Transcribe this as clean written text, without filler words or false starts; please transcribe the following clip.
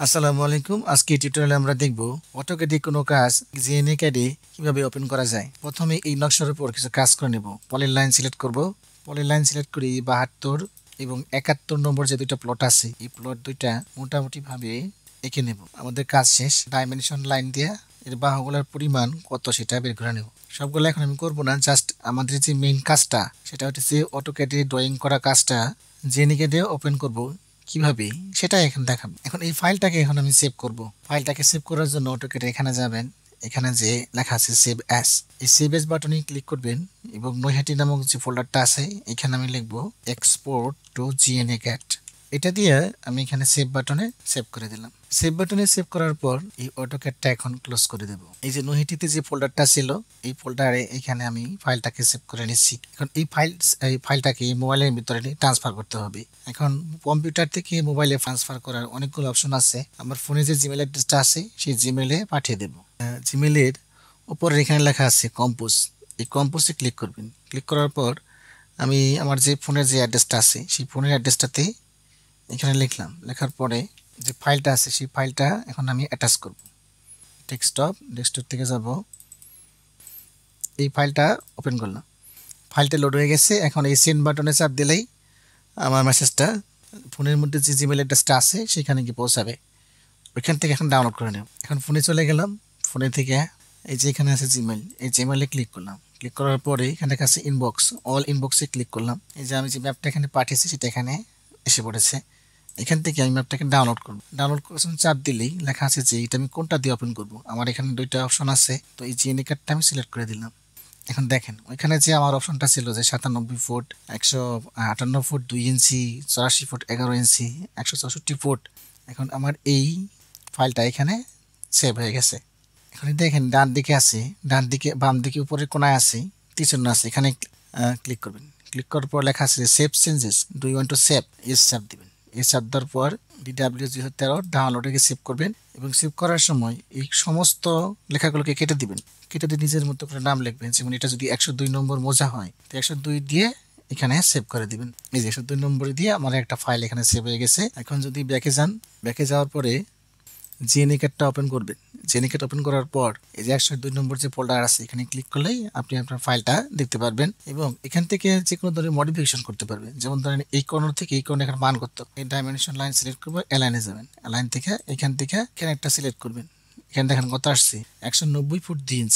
আসসালামু আলাইকুম। আজকে টিউটোরিয়ালে আমরা দেখব অটোক্যাডে কোনো কাজ জিএনএ কিভাবে ওপেন করা যায়। প্রথমে এই নকশার উপর কিছু কাজ করে নেব। পলিলাইন সিলেক্ট করব। পলিলাইন সিলেক্ট করে 72 এবং 71 নম্বর যে দুইটা প্লট আছে এই প্লট দুইটা মোটামুটি ভাবে এঁকে নেব। আমাদের কাজ শেষ। ডাইমেনশন লাইন দিয়ে এর বাহুগুলোর পরিমাণ কত সেটা বের করে নেব। সবগুলো এখন আমি করব না, জাস্ট আমাদের যে মেইন কাজটা সেটা হচ্ছে অটোক্যাডে ড্রয়িং করা কাজটা জিএনএ ওপেন করব কিভাবে সেটা এখন দেখাবো। এখন এই ফাইলটাকে এখন আমি সেভ করব। ফাইলটাকে সেভ করার জন্য অটোক্যাডে এখানে যাবেন, এখানে যে লেখা আছে সেভ অ্যাজ, এই সেভ অ্যাজ বাটনে ক্লিক করবেন এবং নৈহাটি নামক যে ফোল্ডারটা আছে এখানে আমি লিখবো এক্সপোর্ট টু জিএনএ ক্যাট। এটা দিয়ে আমি এখানে সেভ বাটনে সেভ করে দিলাম। সেভ বাটনে সেভ করার পর এই অটোক্যাডটা এখন ক্লোজ করে দেব। এই যে নৈহাটিতে যে ফোল্ডারটা ছিল এই ফোল্ডারে এখানে আমি ফাইলটাকে সেভ করে নিচ্ছি। এখন এই ফাইলটাকে মোবাইলের ভিতরে ট্রান্সফার করতে হবে। এখন কম্পিউটার থেকে মোবাইলে ট্রান্সফার করার অনেকগুলো অপশন আছে। আমার ফোনে যে জিমেল অ্যাড্রেসটা আছে সেই জিমেলে পাঠিয়ে দেব। জিমেলের উপরে এখানে লেখা আছে কম্পোজ, এই কম্পোজে ক্লিক করবেন। ক্লিক করার পর আমি আমার যে ফোনের যে অ্যাড্রেসটা আছে সেই ফোনের অ্যাড্রেসটাতে এখানে লিখলাম। লেখার পরে যে ফাইলটা আছে সেই ফাইলটা এখন আমি অ্যাটাচ করব। ডেস্কটপ থেকে যাব, এই ফাইলটা ওপেন করলাম। ফাইলটা লোড হয়ে গেছে। এখন এই সেন্ড বাটনে চাপ দিলেই আমার মেসেজটা ফোনের মধ্যে যে জিমেল অ্যাড্রেসটা আছে সেখানে গিয়ে পৌঁছাবে। ওইখান থেকে এখন ডাউনলোড করে নেব। এখন ফোনে চলে গেলাম। ফোনে থেকে এই যে এখানে আছে জিমেল, এই জিমেলে ক্লিক করলাম। ক্লিক করার পরে এখানে আছে ইনবক্স, অল ইনবক্সে ক্লিক করলাম। এই যে আমি যে ম্যাপটা এখানে পাঠিয়েছি সেটা এখানে এসে পড়েছে। এখান থেকে আমি ম্যাপটাকে ডাউনলোড করব। ডাউনলোড করার সময় চাপ দিলেই লেখা আছে যে এটা আমি কোনটা দিয়ে ওপেন করব। আমার এখানে দুইটা অপশন আছে, তো এই জিএনএ কার্ডটা আমি সিলেক্ট করে দিলাম। এখন দেখেন ওইখানে যে আমার অপশনটা ছিল যে 97 ফুট 158 ফুট 2 ইঞ্চি 84 ফুট 11 ইঞ্চি 164 ফুট, এখন আমার এই ফাইলটা এখানে সেভ হয়ে গেছে। এখন দেখেন ডান দিকে আছে, ডান দিকে বাম দিকে উপরের কোনায় আছে, তীরচিহ্ন আছে, এখানে ক্লিক করবেন। ক্লিক করার পর লেখা আছে save changes, do you want to save, S চাপ দিবেন। এস চাপ দেওয়ার পর DW013 ডাউনলোডে সেভ করবেন এবং সেভ করার সময় এই সমস্ত লেখাগুলোকে কেটে দিবেন। কেটে দিয়ে নিজের মতো করে নাম লিখবেন। যেমন এটা যদি 102 নম্বর মোজা হয় তো 102 দিয়ে এখানে সেভ করে দিবেন। এই যে 102 নম্বর দিয়ে আমার একটা ফাইল এখানে সেভ হয়ে গেছে। এখন যদি ব্যাকে যান, ব্যাকে যাওয়ার পরে জিএনএ কার্ডটা ওপেন করবেন। জিএনএ কার্ড ওপেন করার পর এই যে 102 নম্বর যে ফোল্ডার আছে এখানে ক্লিক করলেই আপনি আপনার ফাইলটা দেখতে পারবেন এবং এখান থেকে যে কোনো ধরনের মডিফিকেশন করতে পারবেন। যেমন ধরেন এই কর্নার থেকে এই কর্নার এখানে মান করতে, এই ডাইমেনশন লাইন সিলেক্ট করবো, অ্যালাইনে যাবেন, অ্যালাইন থেকে এখান একটা সিলেক্ট করবেন। এখানে দেখেন কত আসছে 190 ফুট 2 ইঞ্চি।